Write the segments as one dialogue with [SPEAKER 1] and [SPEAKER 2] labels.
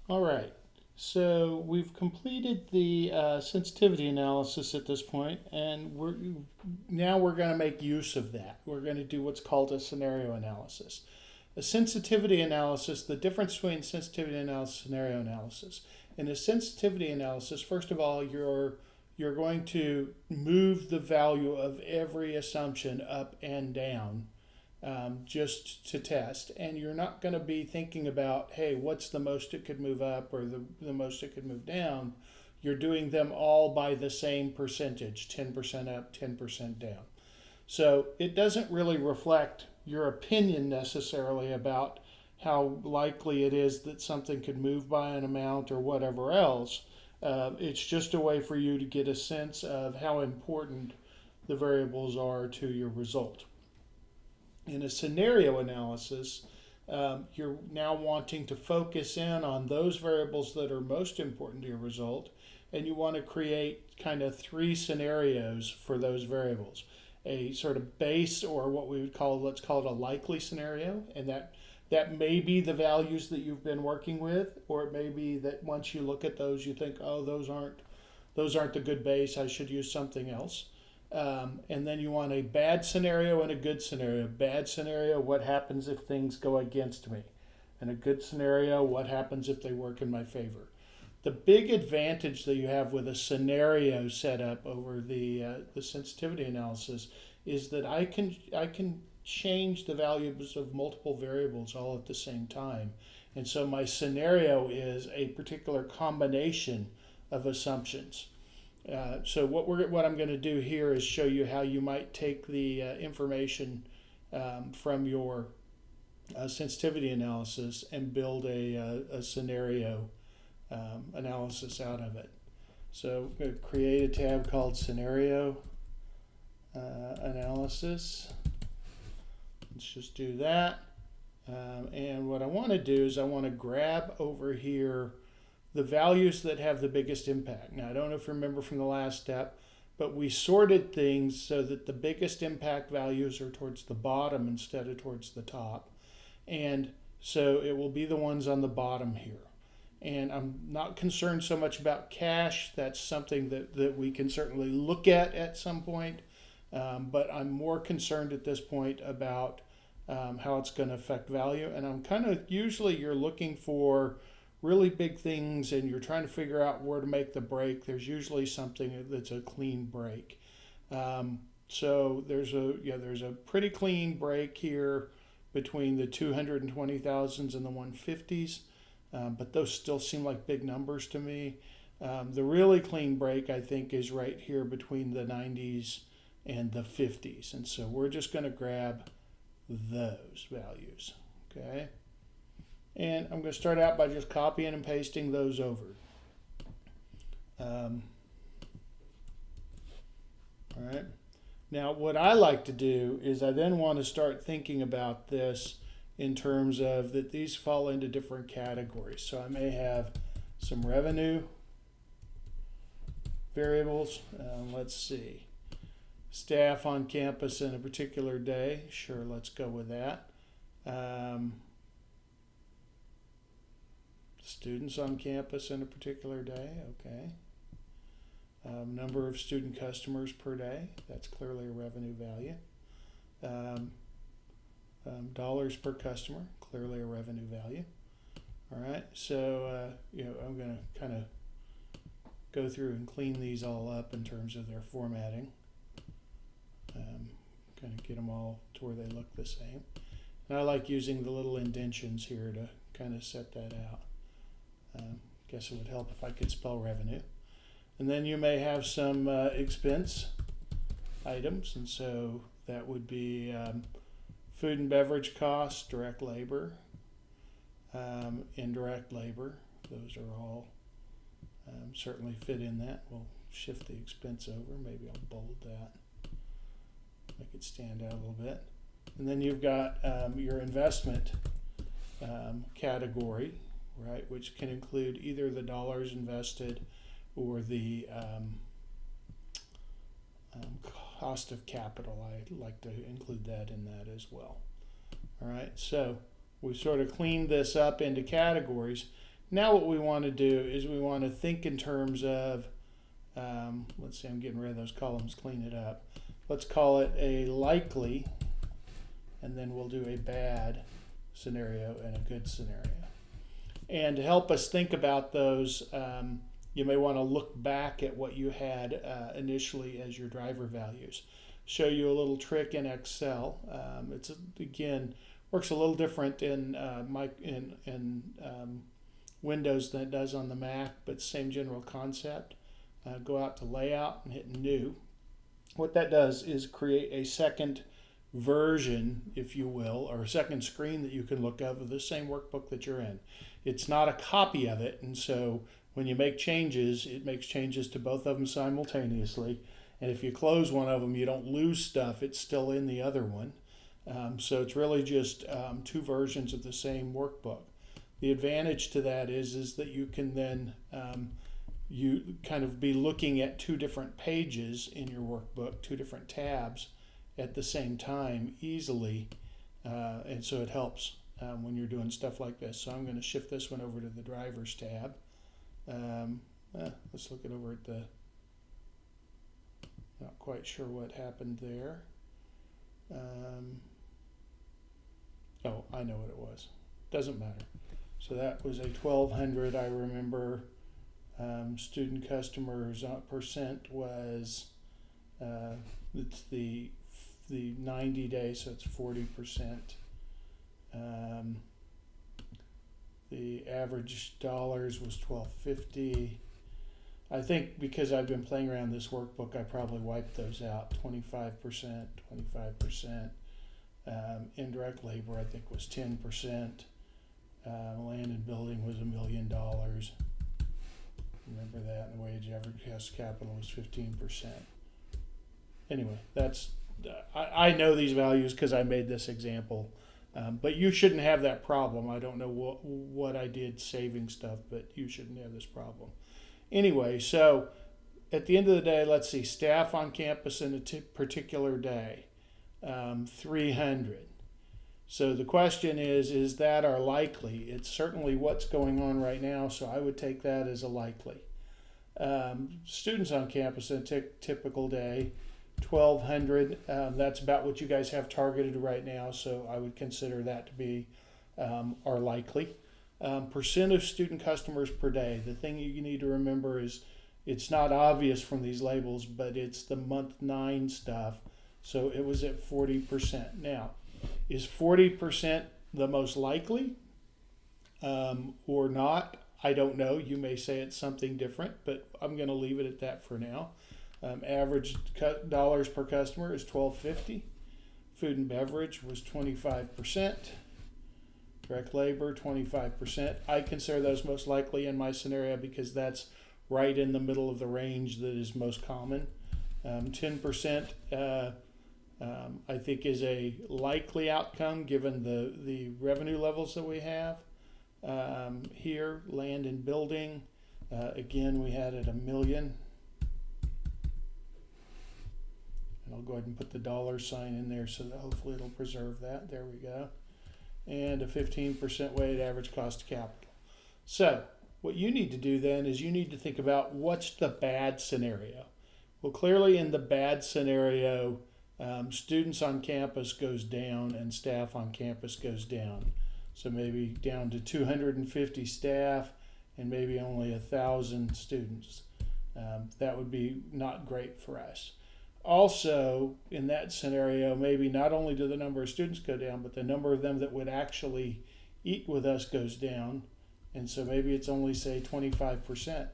[SPEAKER 1] All right. So we've completed the sensitivity analysis at this point, and we're going to make use of that. We're going to do what's called a scenario analysis. A sensitivity analysis, the difference between sensitivity analysis and scenario analysis. In a sensitivity analysis, first of all, you're going to move the value of every assumption up and down just to test. And you're not going to be thinking about, hey, what's the most it could move up or the most it could move down. You're doing them all by the same percentage, 10% up, 10% down. So it doesn't really reflect your opinion necessarily about how likely it is that something could move by an amount or whatever else. It's just a way for you to get a sense of how important the variables are to your result. In a scenario analysis, you're now wanting to focus in on those variables that are most important to your result, and you want to create kind of three scenarios for those variables. A sort of base, or what we would call, let's call it a likely scenario, and that may be the values that you've been working with, or it may be that once you look at those, you think, oh, those aren't the good base. I should use something else. And then you want a bad scenario and a good scenario. Bad scenario, what happens if things go against me? And a good scenario, what happens if they work in my favor? The big advantage that you have with a scenario setup over the sensitivity analysis is that I can change the values of multiple variables all at the same time. And so my scenario is a particular combination of assumptions. So what I'm going to do here is show you how you might take the information from your sensitivity analysis and build a scenario analysis out of it. So I'm going to create a tab called Scenario Analysis. Let's just do that. And what I want to do is I want to grab over here the values that have the biggest impact. Now, I don't know if you remember from the last step, but we sorted things so that the biggest impact values are towards the bottom instead of towards the top. And so it will be the ones on the bottom here. And I'm not concerned so much about cash. That's something that we can certainly look at some point. But I'm more concerned at this point about how it's going to affect value. And I'm kind of, usually you're looking for really big things and you're trying to figure out where to make the break. There's usually something that's a clean break. So there's a pretty clean break here between the 220,000s and the 150s, but those still seem like big numbers to me. The really clean break, I think, is right here between the 90s and the 50s, and so we're just going to grab those values, okay? And I'm going to start out by just copying and pasting those over. All right. Now, what I like to do is I then want to start thinking about this in terms of that these fall into different categories. So I may have some revenue variables. Let's see. Staff on campus in a particular day. Sure, let's go with that. Students on campus in a particular day. Okay. Number of student customers per day, that's clearly a revenue value. Dollars per customer, clearly a revenue value. All right, so I'm going to kind of go through and clean these all up in terms of their formatting. Kind of get them all to where they look the same. And I like using the little indentions here to kind of set that out. Guess it would help if I could spell revenue. And then you may have some expense items, and so that would be food and beverage costs, direct labor, indirect labor. Those are all certainly fit in that. We'll shift the expense over. Maybe I'll bold that, make it stand out a little bit. And then you've got your investment category, right, which can include either the dollars invested or the cost of capital. I like to include that in that as well. All right, so we've sort of cleaned this up into categories. Now what we want to do is we want to think in terms of, let's see, I'm getting rid of those columns, clean it up. Let's call it a likely, and then we'll do a bad scenario and a good scenario. And to help us think about those, you may want to look back at what you had initially as your driver values. Show you a little trick in Excel. It's again works a little different in Windows than it does on the Mac, but same general concept. Go out to Layout and hit New. What that does is create a second version, if you will, or a second screen that you can look of the same workbook that you're in. It's not a copy of it, and so when you make changes, it makes changes to both of them simultaneously. And if you close one of them, you don't lose stuff. It's still in the other one. So it's really just two versions of the same workbook. The advantage to that is that you can then you kind of be looking at two different pages in your workbook, two different tabs at the same time easily. And so it helps when you're doing stuff like this. So I'm going to shift this one over to the Drivers tab. Let's look it over at the, not quite sure what happened there. Oh, I know what it was. Doesn't matter. So that was a 1200, I remember. Student customers percent was, it's the 90 days, so it's 40%. The average dollars was $12.50. I think because I've been playing around this workbook, I probably wiped those out. 25%, 25%. Indirect labor, I think, was 10%. Land and building was $1 million. Remember that. And the wage average cost capital was 15%. Anyway, that's I know these values because I made this example. But you shouldn't have that problem. I don't know what I did saving stuff, but you shouldn't have this problem. Anyway, so at the end of the day, let's see, staff on campus in a particular day, 300. So the question is that our likely? It's certainly what's going on right now, so I would take that as a likely. Students on campus in a typical day, 1,200. That's about what you guys have targeted right now, so I would consider that to be our likely. Percent of student customers per day. The thing you need to remember is it's not obvious from these labels, but it's the month 9 stuff. So it was at 40%. Now, is 40% the most likely or not? I don't know. You may say it's something different, but I'm going to leave it at that for now. Average dollars per customer is $12.50. Food and beverage was 25%. Direct labor, 25%. I consider those most likely in my scenario because that's right in the middle of the range that is most common. 10% I think is a likely outcome given the revenue levels that we have. Here, land and building, again, we had it $1 million. And I'll go ahead and put the dollar sign in there so that hopefully it'll preserve that. There we go. And a 15% weighted average cost of capital. So what you need to do then is you need to think about what's the bad scenario. Well, clearly in the bad scenario, students on campus goes down and staff on campus goes down. So maybe down to 250 staff and maybe only 1,000 students. That would be not great for us. Also, in that scenario, maybe not only do the number of students go down, but the number of them that would actually eat with us goes down. And so maybe it's only, say, 25%.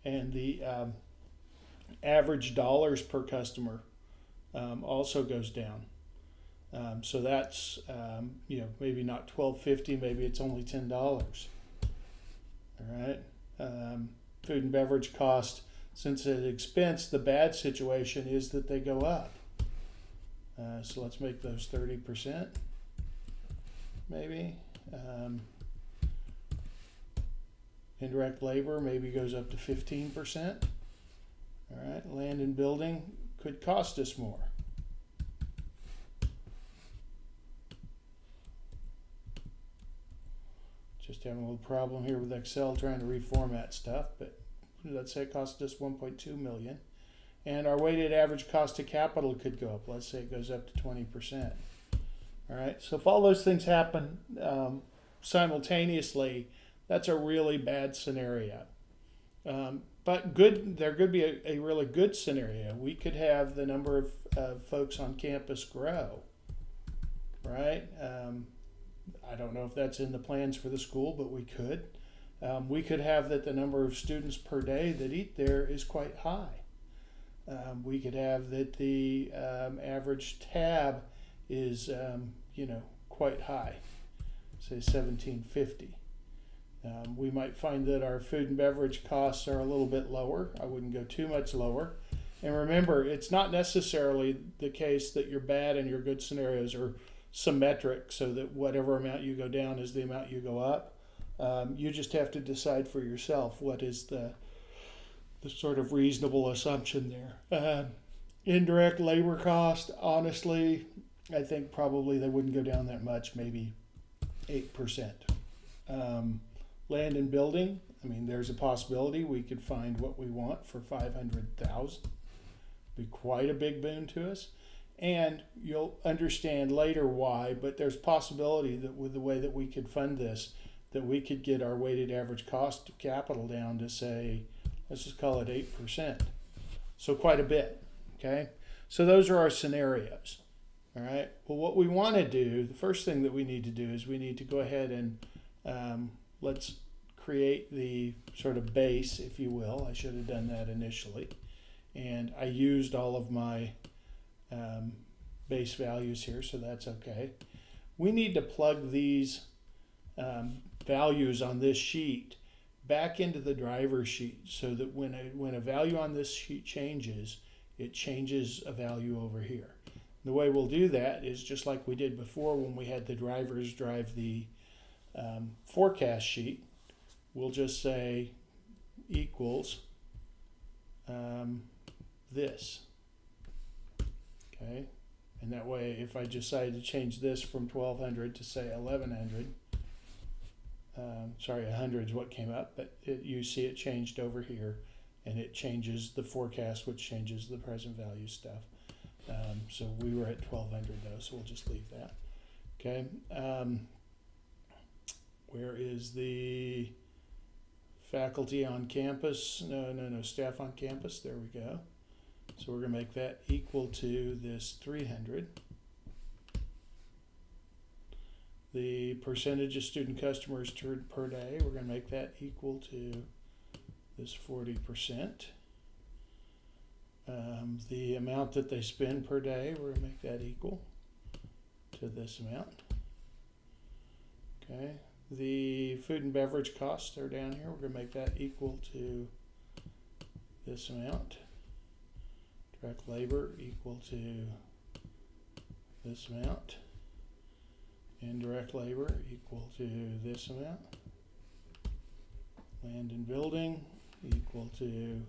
[SPEAKER 1] And the average dollars per customer also goes down. So that's, maybe not $12.50, maybe it's only $10. All right. Food and beverage cost. Since it's expense, the bad situation is that they go up. So let's make those 30%, maybe. Indirect labor maybe goes up to 15%. All right, land and building could cost us more. Just having a little problem here with Excel trying to reformat stuff, but let's say it cost us 1.2 million. And our weighted average cost of capital could go up. Let's say it goes up to 20%. All right, so if all those things happen simultaneously, that's a really bad scenario. But there could be a really good scenario. We could have the number of folks on campus grow, right? I don't know if that's in the plans for the school, but we could. We could have that the number of students per day that eat there is quite high. We could have that the average tab is, quite high, say 1750. We might find that our food and beverage costs are a little bit lower. I wouldn't go too much lower. And remember, it's not necessarily the case that your bad and your good scenarios are symmetric, so that whatever amount you go down is the amount you go up. You just have to decide for yourself what is the sort of reasonable assumption there. Indirect labor cost, honestly, I think probably they wouldn't go down that much, maybe 8%. Land and building, I mean, there's a possibility we could find what we want for $500,000. Be quite a big boon to us. And you'll understand later why, but there's possibility that with the way that we could fund this, that we could get our weighted average cost of capital down to, say, let's just call it 8%. So quite a bit, okay? So those are our scenarios, all right? Well, what we want to do, the first thing that we need to do is we need to go ahead and let's create the sort of base, if you will. I should have done that initially. And I used all of my base values here, so that's okay. We need to plug these values on this sheet back into the driver sheet, so that when a value on this sheet changes, it changes a value over here. The way we'll do that is just like we did before when we had the drivers drive the forecast sheet. We'll just say equals this, okay? And that way, if I decide to change this from 1200 to say 1100, 100 is what came up, but you see it changed over here, and it changes the forecast, which changes the present value stuff. So we were at 1200 though, so we'll just leave that. Okay. Where is the faculty on campus? No, staff on campus. There we go. So we're going to make that equal to this 300. The percentage of student customers per day, we're going to make that equal to this 40%. The amount that they spend per day, we're going to make that equal to this amount. Okay. The food and beverage costs are down here. We're going to make that equal to this amount. Direct labor equal to this amount. Indirect labor equal to this amount. Land and building equal to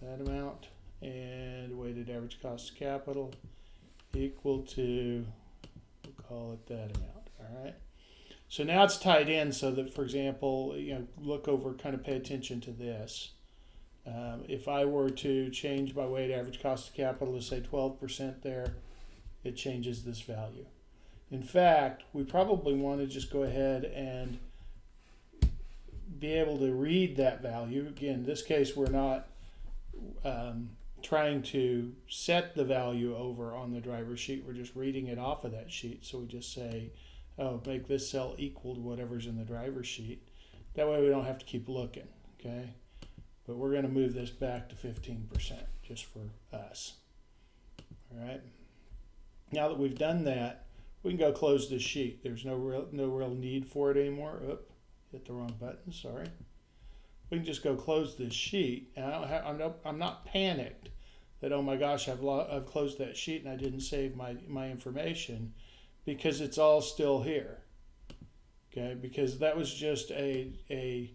[SPEAKER 1] that amount. And weighted average cost of capital equal to, we'll call it that amount. All right. So now it's tied in so that, for example, look over, kind of pay attention to this. If I were to change my weighted average cost of capital to say 12% there, it changes this value. In fact, we probably want to just go ahead and be able to read that value. Again, in this case, we're not trying to set the value over on the driver sheet. We're just reading it off of that sheet. So we just say, oh, make this cell equal to whatever's in the driver sheet. That way we don't have to keep looking, okay? But we're going to move this back to 15% just for us. All right. Now that we've done that, we can go close this sheet. There's no real need for it anymore. Oop, hit the wrong button. Sorry. We can just go close this sheet, and I'm not panicked that, oh my gosh, I've closed that sheet and I didn't save my information, because it's all still here. Okay, because that was just a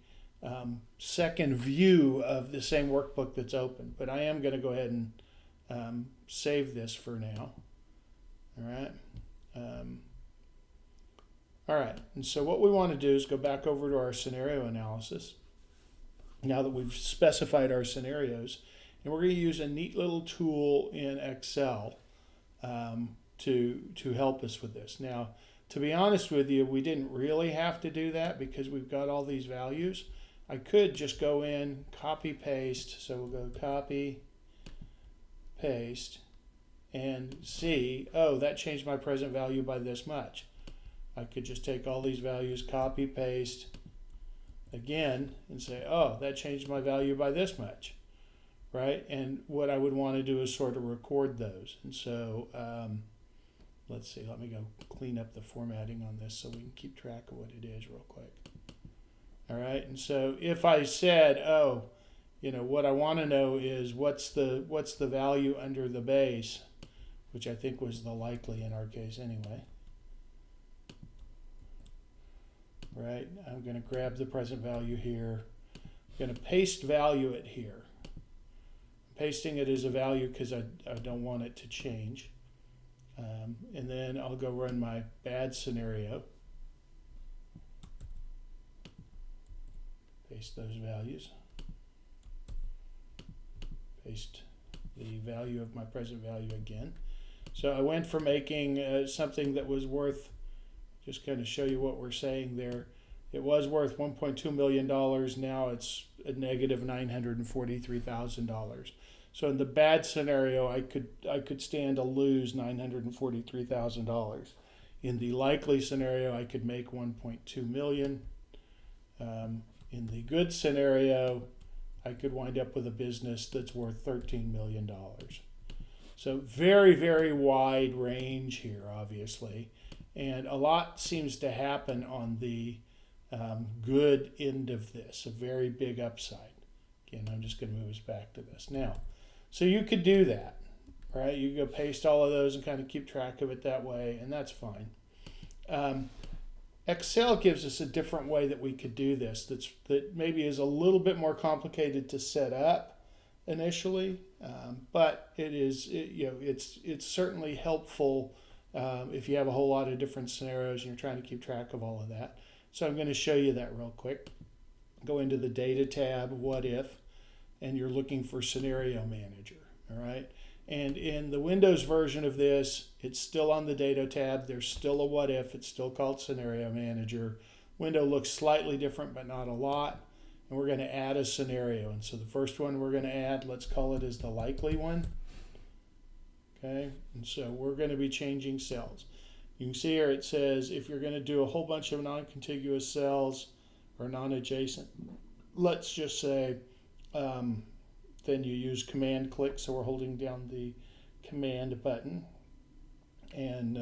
[SPEAKER 1] second view of the same workbook that's open. But I am going to go ahead and save this for now. All right. All right, and so what we want to do is go back over to our scenario analysis. Now that we've specified our scenarios, and we're going to use a neat little tool in Excel to help us with this. Now, to be honest with you, we didn't really have to do that because we've got all these values. I could just go in, copy, paste. So we'll go copy, paste, and see, oh, that changed my present value by this much. I could just take all these values, copy, paste again, and say, oh, that changed my value by this much, right? And what I would want to do is sort of record those. And so let's see, let me go clean up the formatting on this so we can keep track of what it is real quick. All right, and so if I said, oh, you know, what I want to know is what's the value under the base, which I think was the likely in our case anyway. Right, I'm going to grab the present value here. I'm going to paste value it here. I'm pasting it as a value because I don't want it to change. And then I'll go run my bad scenario. Paste those values. Paste the value of my present value again. So I went from making something that was worth, just kind of show you what we're saying there. It was worth $1.2 million. Now it's a negative $943,000. So in the bad scenario, I could stand to lose $943,000. In the likely scenario, I could make $1.2 million. In the good scenario, I could wind up with a business that's worth $13 million. So very, very wide range here, obviously. And a lot seems to happen on the good end of this, a very big upside. Again, I'm just going to move us back to this. Now, so you could do that, right? You go paste all of those and kind of keep track of it that way, and that's fine. Excel gives us a different way that we could do this that maybe is a little bit more complicated to set up initially, but it's certainly helpful if you have a whole lot of different scenarios and you're trying to keep track of all of that. So I'm going to show you that real quick. Go into the Data tab, What If, and you're looking for Scenario Manager, all right? And in the Windows version of this, it's still on the Data tab. There's still a What If. It's still called Scenario Manager. Window looks slightly different, but not a lot. And we're going to add a scenario. And so the first one we're going to add, let's call it as the likely one. Okay, and so we're going to be changing cells. You can see here it says if you're going to do a whole bunch of non-contiguous cells or non-adjacent, let's just say, then you use command click. So we're holding down the command button. And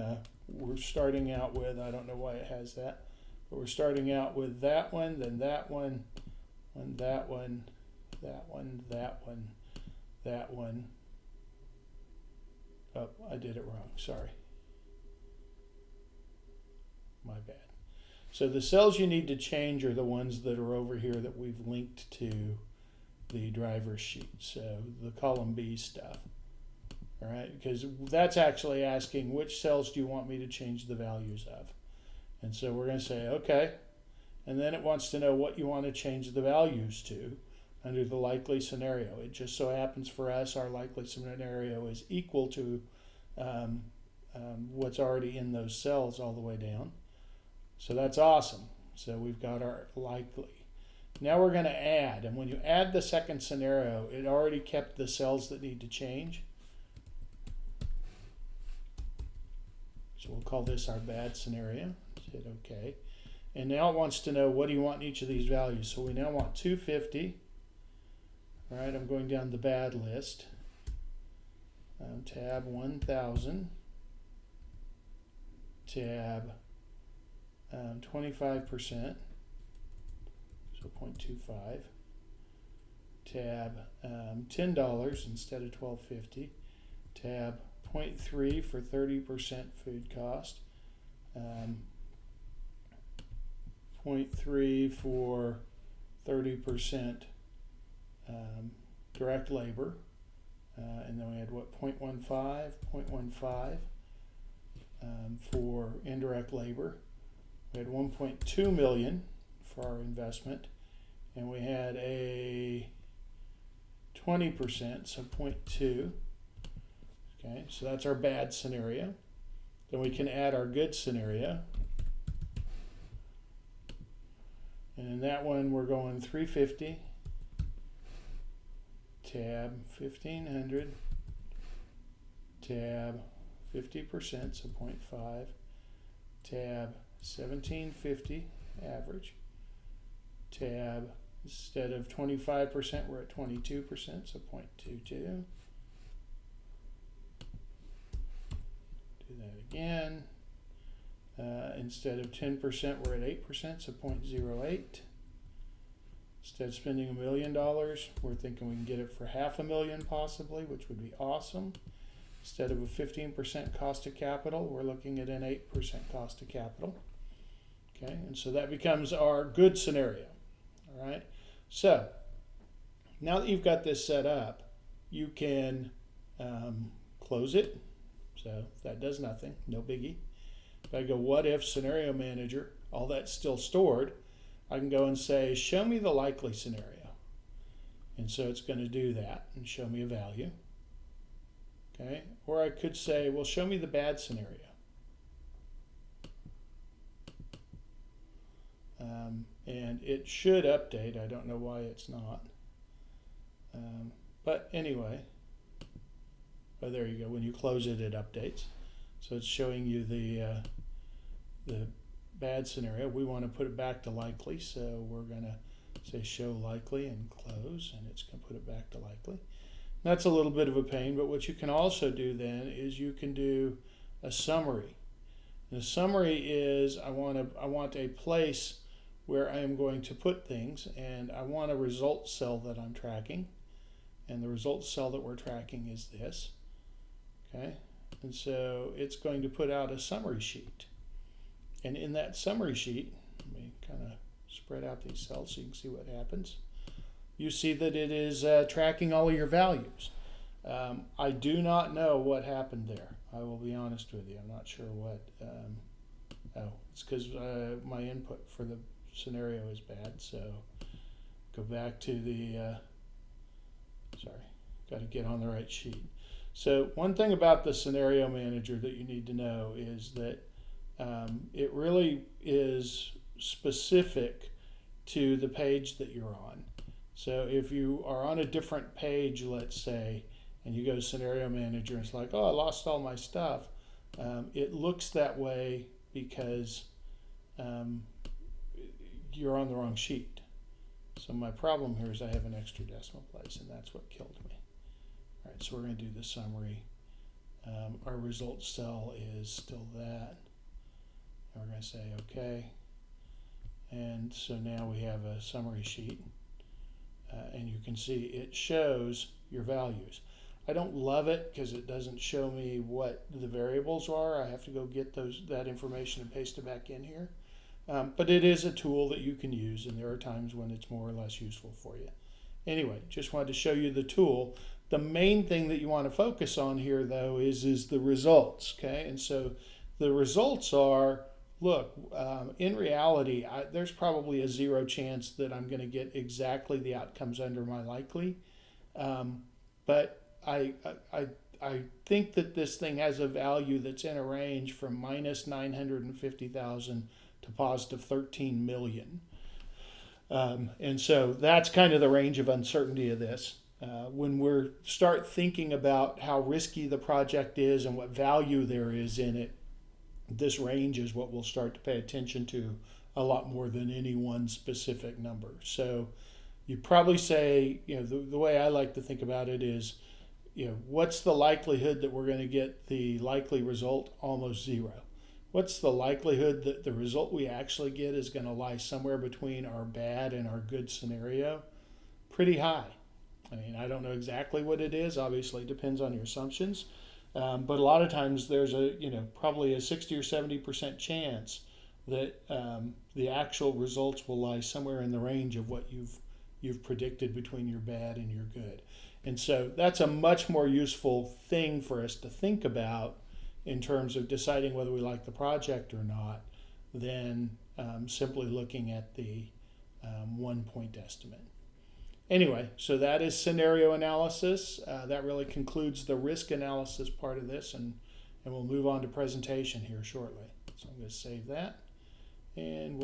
[SPEAKER 1] we're starting out with, I don't know why it has that, but we're starting out with that one, then that one, and that one, that one, that one, that one. Oh, I did it wrong, sorry. My bad. So the cells you need to change are the ones that are over here that we've linked to the driver's sheet. So the column B stuff. All right, because that's actually asking which cells do you want me to change the values of. And so we're going to say, okay. And then it wants to know what you want to change the values to under the likely scenario. It just so happens for us, our likely scenario is equal to what's already in those cells all the way down. So that's awesome. So we've got our likely. Now we're going to add, and when you add the second scenario, it already kept the cells that need to change. So we'll call this our bad scenario. Hit OK. And now it wants to know what do you want in each of these values. So we now want 250. All right, I'm going down the bad list. Tab 1000. Tab 25%. So 0.25. Tab $10 instead of $12.50. Tab 0.3 for 30% food cost. 0.3 for 30% direct labor. And then we had what, 0.15 for indirect labor. We had 1.2 million for our investment, and we had a 20%, so 0.2. Okay, so that's our bad scenario. Then we can add our good scenario. And in that one, we're going 350, tab 1500, tab 50%, so 0.5, tab 1750 average, tab, instead of 25%, we're at 22%, so 0.22. Do that again. Instead of 10%, we're at 8%, so 0.08. Instead of spending $1 million, we're thinking we can get it for $500,000 possibly, which would be awesome. Instead of a 15% cost of capital, we're looking at an 8% cost of capital. Okay, and so that becomes our good scenario. All right, so now that you've got this set up, you can close it. So that does nothing, no biggie. If I go what if scenario manager, all that's still stored, I can go and say, show me the likely scenario. And so it's going to do that and show me a value. Okay, or I could say, well, show me the bad scenario. And it should update. I don't know why it's not. But anyway, oh, there you go. When you close it, it updates. So it's showing you the bad scenario. We want to put it back to likely, so we're going to say show likely and close, and it's going to put it back to likely. That's a little bit of a pain, but what you can also do then is you can do a summary. And a summary is I want a place where I am going to put things, and I want a results cell that I'm tracking, and the results cell that we're tracking is this. Okay, and so it's going to put out a summary sheet, and in that summary sheet, let me kind of spread out these cells so you can see what happens. You see that it is tracking all of your values. I do not know what happened there. I will be honest with you. I'm not sure what. Oh, it's because my input for the scenario is bad. So go back to the, sorry, got to get on the right sheet. So one thing about the scenario manager that you need to know is that it really is specific to the page that you're on. So if you are on a different page, let's say, and you go to scenario manager and it's like, oh, I lost all my stuff. It looks that way because you're on the wrong sheet. So my problem here is I have an extra decimal place, and that's what killed me. All right, so we're going to do the summary. Our results cell is still that. And we're going to say OK. And so now we have a summary sheet. And you can see it shows your values. I don't love it because it doesn't show me what the variables are. I have to go get that information and paste it back in here. But it is a tool that you can use, and there are times when it's more or less useful for you. Anyway, just wanted to show you the tool. The main thing that you want to focus on here, though, is the results. Okay, and so the results are, look, in reality, there's probably a 0 chance that I'm going to get exactly the outcomes under my likely. But I think that this thing has a value that's in a range from minus 950,000 to positive 13 million. And so that's kind of the range of uncertainty of this. When we start thinking about how risky the project is and what value there is in it, this range is what we'll start to pay attention to a lot more than any one specific number. So you probably say, the way I like to think about it is, what's the likelihood that we're going to get the likely result? Almost 0. What's the likelihood that the result we actually get is going to lie somewhere between our bad and our good scenario? Pretty high. I mean, I don't know exactly what it is. Obviously, it depends on your assumptions. But a lot of times there's probably a 60 or 70% chance that the actual results will lie somewhere in the range of what you've predicted between your bad and your good. And so that's a much more useful thing for us to think about in terms of deciding whether we like the project or not, than simply looking at the 1-point estimate. Anyway, so that is scenario analysis. That really concludes the risk analysis part of this, and we'll move on to presentation here shortly. So I'm going to save that, and we'll